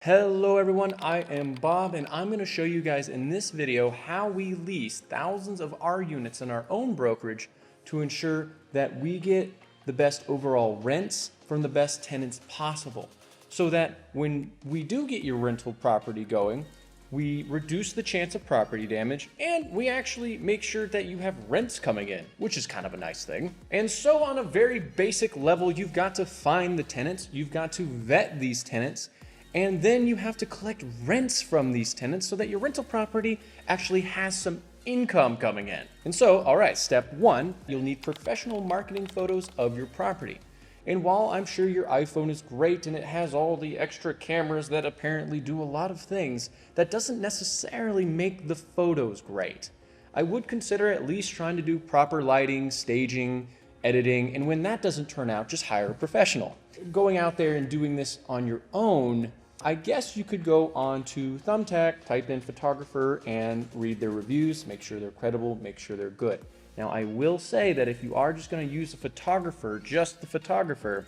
Hello everyone, I am Bob and I'm going to show you guys in this video how we lease thousands of our units in our own brokerage to ensure that we get the best overall rents from the best tenants possible. So that when we do get your rental property going, we reduce the chance of property damage and we actually make sure that you have rents coming in, which is kind of a nice thing. And so on a very basic level, you've got to find the tenants, you've got to vet these tenants, and then you have to collect rents from these tenants so that your rental property actually has some income coming in. And so, all right, step one, you'll need professional marketing photos of your property. And while I'm sure your iPhone is great and it has all the extra cameras that apparently do a lot of things, that doesn't necessarily make the photos great. I would consider at least trying to do proper lighting, staging, editing, and when that doesn't turn out, just hire a professional. Going out there and doing this on your own, I guess you could go on to Thumbtack, type in photographer, and read their reviews, make sure they're credible, make sure they're good. Now, I will say that if you are just going to use a photographer, just the photographer,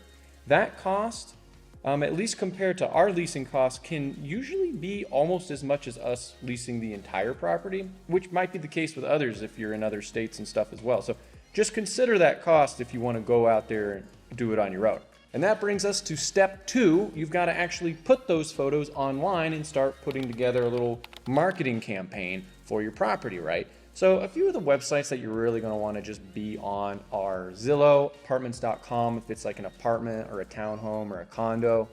that cost, at least compared to our leasing costs, can usually be almost as much as us leasing the entire property, which might be the case with others if you're in other states and stuff as well. So just consider that cost if you want to go out there and do it on your own. And that brings us to step two. You've got to actually put those photos online and start putting together a little marketing campaign for your property, right? So a few of the websites that you're really going to want to just be on are Zillow, apartments.com if it's like an apartment or a townhome or a condo,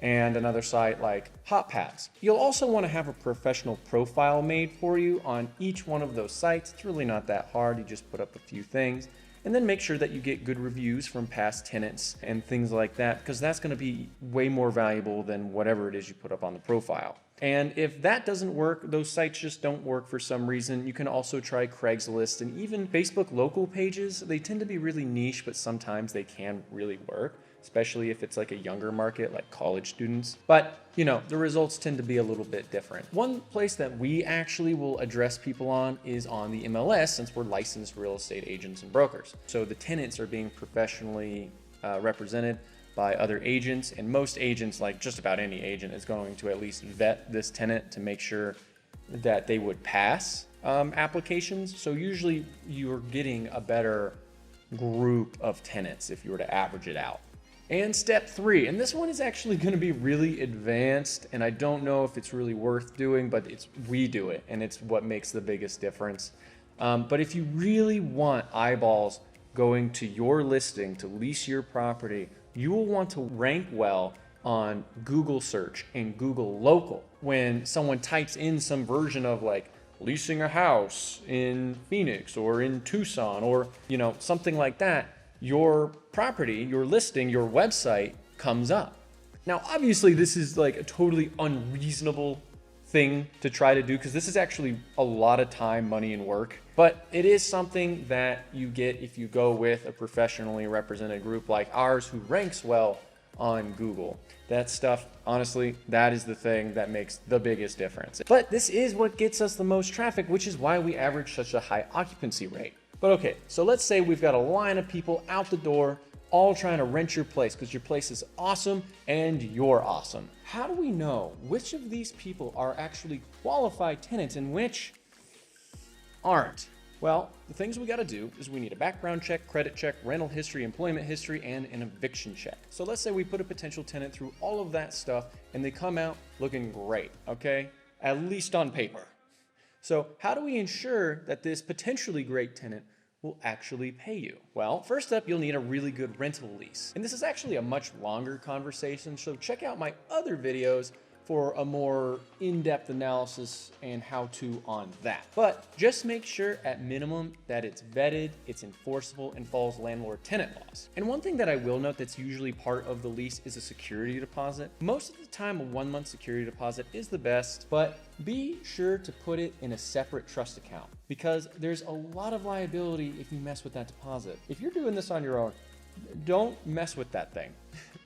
and another site like HotPads. You'll also want to have a professional profile made for you on each one of those sites. It's really not that hard. You just put up a few things. And then make sure that you get good reviews from past tenants and things like that, because that's going to be way more valuable than whatever it is you put up on the profile. And if that doesn't work, those sites just don't work for some reason, you can also try Craigslist and even Facebook local pages. They tend to be really niche, but sometimes they can really work, especially if it's like a younger market like college students. But you know, the results tend to be a little bit different. One place that we actually will address people on is on the MLS, since we're licensed real estate agents and brokers. So the tenants are being professionally represented by other agents, and most agents, like just about any agent, is going to at least vet this tenant to make sure that they would pass applications. So usually you're getting a better group of tenants if you were to average it out. And step three, and this one is actually going to be really advanced, and I don't know if it's really worth doing, but we do it, and it's what makes the biggest difference. But if you really want eyeballs going to your listing to lease your property, you will want to rank well on Google search and Google local. When someone types in some version of like leasing a house in Phoenix or in Tucson or something like that, your property, your listing, your website comes up. Now, obviously, this is like a totally unreasonable thing to try to do because this is actually a lot of time, money, and work. But it is something that you get if you go with a professionally represented group like ours who ranks well on Google. That stuff, honestly, that is the thing that makes the biggest difference. But this is what gets us the most traffic, which is why we average such a high occupancy rate. But okay, so let's say we've got a line of people out the door all trying to rent your place because your place is awesome and you're awesome. How do we know which of these people are actually qualified tenants and which aren't? Well, the things we got to do is we need a background check, credit check, rental history, employment history, and an eviction check. So let's say we put a potential tenant through all of that stuff and they come out looking great, okay? At least on paper. So how do we ensure that this potentially great tenant will actually pay you? Well, first up, you'll need a really good rental lease. And this is actually a much longer conversation, so check out my other videos for a more in-depth analysis and how-to on that. But just make sure at minimum that it's vetted, it's enforceable, and follows landlord-tenant laws. And one thing that I will note that's usually part of the lease is a security deposit. Most of the time, a 1-month security deposit is the best, but be sure to put it in a separate trust account because there's a lot of liability if you mess with that deposit. If you're doing this on your own, don't mess with that thing.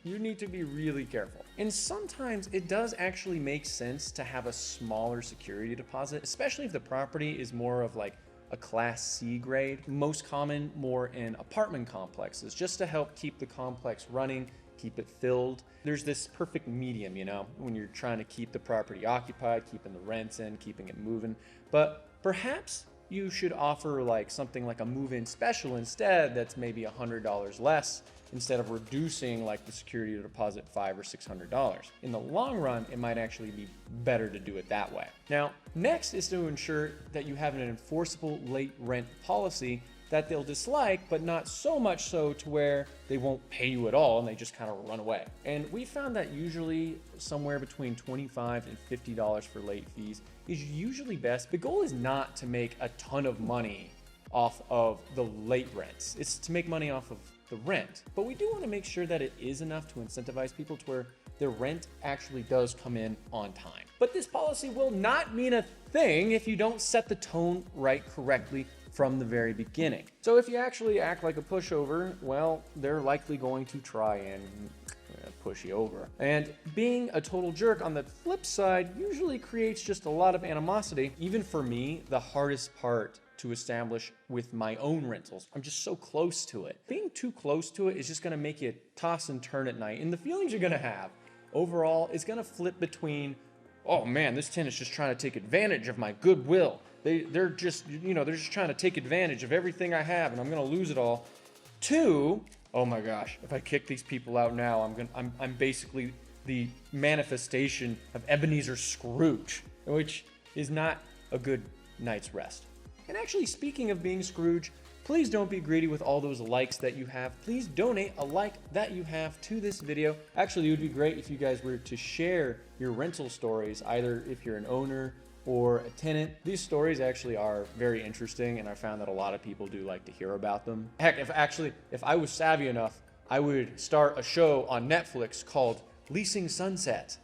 You need to be really careful. And sometimes it does actually make sense to have a smaller security deposit, especially if the property is more of like a Class C grade. Most common more in apartment complexes, just to help keep the complex running, keep it filled. There's this perfect medium, you know, when you're trying to keep the property occupied, keeping the rents in, keeping it moving. But perhaps you should offer like something like a move-in special instead that's maybe $100 less, instead of reducing like the security deposit $500 or $600. In the long run, it might actually be better to do it that way. Now, next is to ensure that you have an enforceable late rent policy that they'll dislike, but not so much so to where they won't pay you at all and they just kind of run away. And we found that usually somewhere between $25 and $50 for late fees is usually best. The goal is not to make a ton of money off of the late rents. It's to make money off of the rent. But we do want to make sure that it is enough to incentivize people to where their rent actually does come in on time. But this policy will not mean a thing if you don't set the tone right correctly from the very beginning. So if you actually act like a pushover, well, they're likely going to try and push you over. And being a total jerk on the flip side usually creates just a lot of animosity. Even for me, the hardest part to establish with my own rentals, I'm just so close to it. Being too close to it is just gonna make you toss and turn at night. And the feelings you're gonna have overall is gonna flip between, oh man, this tenant's just trying to take advantage of my goodwill. They're just, you know, they're just trying to take advantage of everything I have and I'm gonna lose it all. To, oh my gosh, if I kick these people out now, I'm basically the manifestation of Ebenezer Scrooge, which is not a good night's rest. And actually, speaking of being Scrooge, please don't be greedy with all those likes that you have. Please donate a like that you have to this video. Actually, it would be great if you guys were to share your rental stories, either if you're an owner or a tenant. These stories are very interesting, and I found that a lot of people do like to hear about them. Heck, if I was savvy enough, I would start a show on Netflix called Leasing Sunset.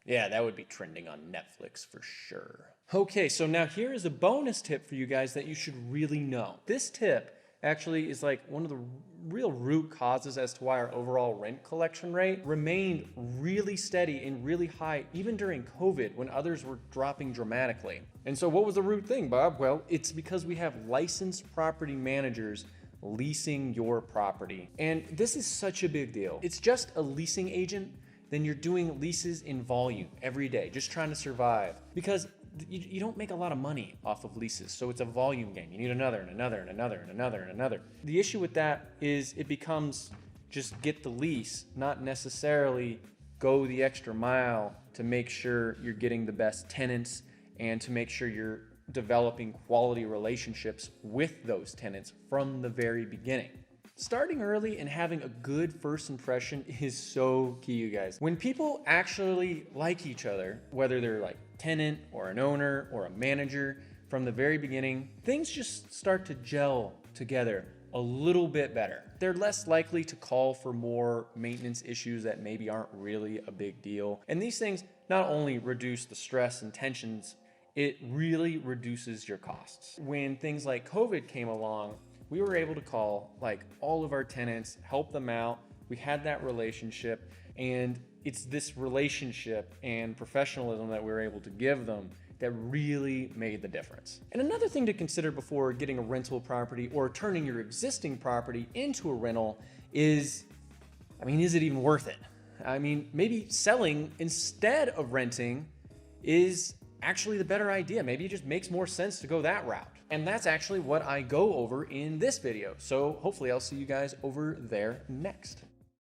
Yeah, that would be trending on Netflix for sure. Okay, so now here is a bonus tip for you guys that you should really know. This tip actually is like one of the real root causes as to why our overall rent collection rate remained really steady and really high even during COVID when others were dropping dramatically. And so what was the root thing, Bob? Well, it's because we have licensed property managers leasing your property. And this is such a big deal. It's just a leasing agent, then you're doing leases in volume every day, just trying to survive. Because you don't make a lot of money off of leases, so it's a volume game. You need another and another and another and another and another. The issue with that is it becomes just get the lease, not necessarily go the extra mile to make sure you're getting the best tenants and to make sure you're developing quality relationships with those tenants from the very beginning. Starting early and having a good first impression is so key, you guys. When people actually like each other, whether they're like tenant or an owner or a manager from the very beginning, things just start to gel together a little bit better. They're less likely to call for more maintenance issues that maybe aren't really a big deal. And these things not only reduce the stress and tensions, it really reduces your costs. When things like COVID came along, we were able to call like all of our tenants, help them out. We had that relationship, and it's this relationship and professionalism that we were able to give them that really made the difference. And another thing to consider before getting a rental property or turning your existing property into a rental is it even worth it? Maybe selling instead of renting is actually the better idea. Maybe it just makes more sense to go that route. And that's actually what I go over in this video. So hopefully I'll see you guys over there next.